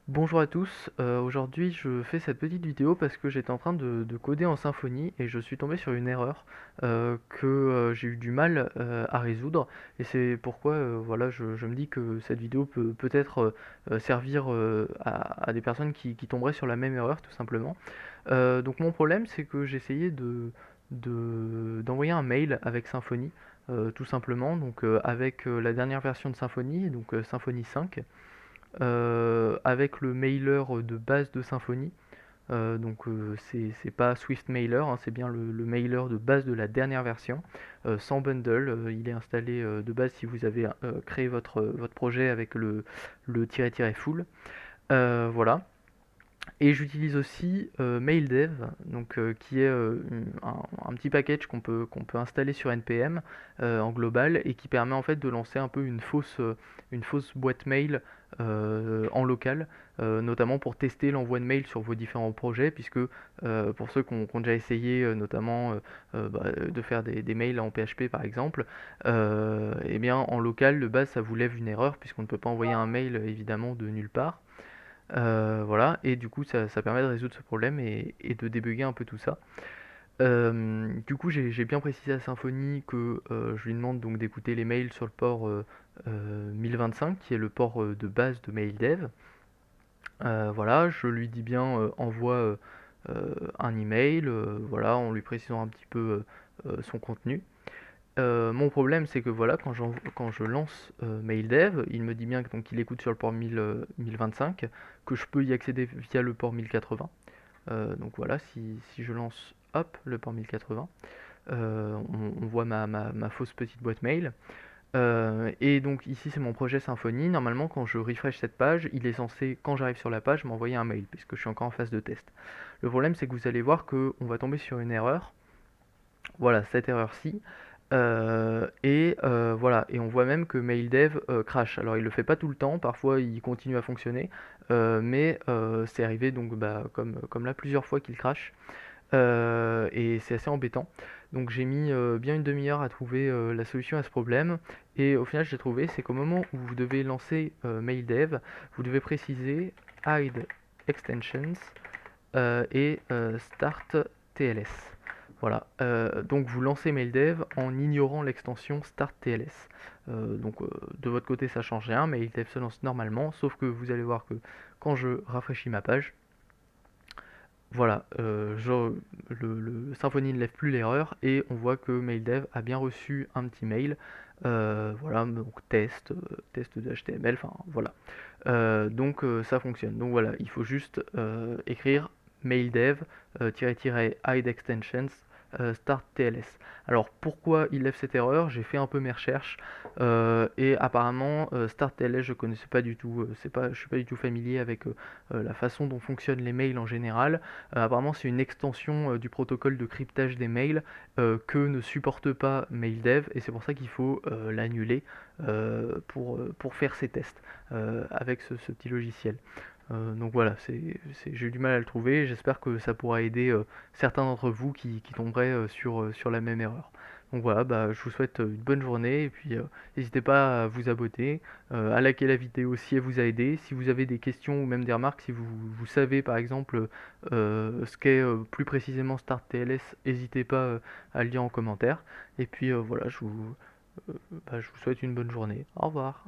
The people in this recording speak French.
Bonjour à tous, aujourd'hui je fais cette petite vidéo parce que j'étais en train de coder en Symfony et je suis tombé sur une erreur que j'ai eu du mal à résoudre, et c'est pourquoi voilà, je me dis que cette vidéo peut peut-être servir à des personnes qui tomberaient sur la même erreur tout simplement. Donc mon problème, c'est que j'essayais d'envoyer un mail avec Symfony, tout simplement, donc avec la dernière version de Symfony, donc Symfony 5, avec le mailer de base de Symfony. Donc c'est pas Swift Mailer, hein, c'est bien le mailer de base de la dernière version, sans bundle. Il est installé de base si vous avez créé votre projet avec le tiret full. Voilà. Et j'utilise aussi MailDev, donc, qui est un petit package qu'on peut installer sur NPM en global, et qui permet en fait de lancer un peu une fausse boîte mail en local, notamment pour tester l'envoi de mail sur vos différents projets, puisque pour ceux qui ont déjà essayé notamment de faire des mails en PHP par exemple, et bien en local de base ça vous lève une erreur puisqu'on ne peut pas envoyer un mail évidemment de nulle part. Voilà, et du coup ça permet de résoudre ce problème et de débugger un peu tout ça. Du coup j'ai bien précisé à Symfony que je lui demande donc d'écouter les mails sur le port 1025, qui est le port de base de MailDev. Voilà, je lui dis bien envoie un email, voilà, en lui précisant un petit peu son contenu. Mon problème, c'est que voilà, quand je lance MailDev, il me dit bien que donc il écoute sur le port 1025, que je peux y accéder via le port 1080. Donc voilà, si je lance hop le port 1080, on voit ma fausse petite boîte mail. Et donc ici c'est mon projet Symfony. Normalement, quand je refresh cette page, il est censé, quand j'arrive sur la page, m'envoyer un mail puisque je suis encore en phase de test. Le problème, c'est que vous allez voir qu'on va tomber sur une erreur. Voilà, cette erreur-ci. Voilà, et on voit même que MailDev crash. Alors il le fait pas tout le temps, parfois il continue à fonctionner, mais c'est arrivé donc comme là plusieurs fois qu'il crash, et c'est assez embêtant. Donc j'ai mis bien une demi-heure à trouver la solution à ce problème, et au final j'ai trouvé, c'est qu'au moment où vous devez lancer MailDev, vous devez préciser hide extensions et start TLS. Voilà, donc vous lancez MailDev en ignorant l'extension Start TLS. Donc de votre côté ça change rien, MailDev se lance normalement, sauf que vous allez voir que quand je rafraîchis ma page, voilà, le Symfony ne lève plus l'erreur et on voit que MailDev a bien reçu un petit mail. Voilà, donc test de HTML, enfin voilà. Donc ça fonctionne. Donc voilà, il faut juste écrire maildev hide extensions start TLS. Alors pourquoi il lève cette erreur? J'ai fait un peu mes recherches et apparemment start TLS je connaissais pas du tout. Je suis pas du tout familier avec la façon dont fonctionnent les mails en général. Apparemment c'est une extension du protocole de cryptage des mails que ne supporte pas MailDev, et c'est pour ça qu'il faut l'annuler pour faire ces tests avec ce petit logiciel. Donc voilà, j'ai eu du mal à le trouver. J'espère que ça pourra aider certains d'entre vous qui tomberaient sur la même erreur. Donc voilà, bah, je vous souhaite une bonne journée, et puis n'hésitez pas à vous abonner, à liker la vidéo si elle vous a aidé. Si vous avez des questions ou même des remarques, si vous savez par exemple ce qu'est plus précisément StartTLS, n'hésitez pas à le dire en commentaire. Et puis voilà, je vous souhaite une bonne journée. Au revoir.